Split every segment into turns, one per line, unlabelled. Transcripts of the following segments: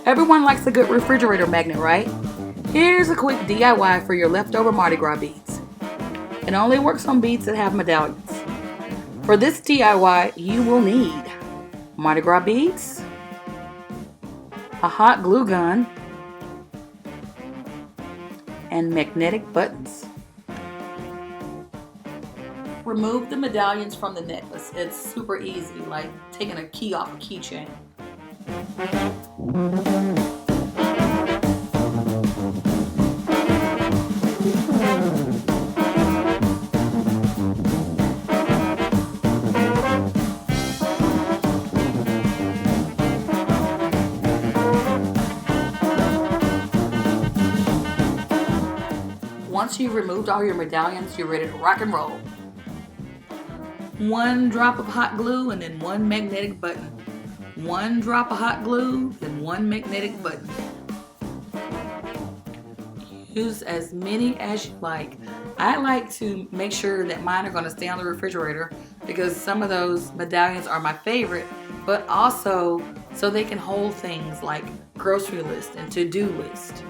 Everyone likes a good refrigerator magnet, right? Here's a quick DIY for your leftover Mardi Gras beads. It only works on beads that have medallions. For this DIY, you will need Mardi Gras beads, a hot glue gun, and magnetic buttons. Remove the medallions from the necklace. It's super easy, like taking a key off a keychain. Once you've removed all your medallions, you're ready to rock and roll. One drop of hot glue and then one magnetic button. One drop of hot glue, then one magnetic button. Use as many as you like. I like to make sure that mine are going to stay on the refrigerator because some of those medallions are my favorite, but also so they can hold things like grocery list and to-do list.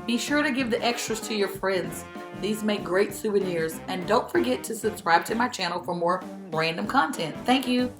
Be sure to give the extras to your friends. These make great souvenirs. And don't forget to subscribe to my channel for more random content. Thank you.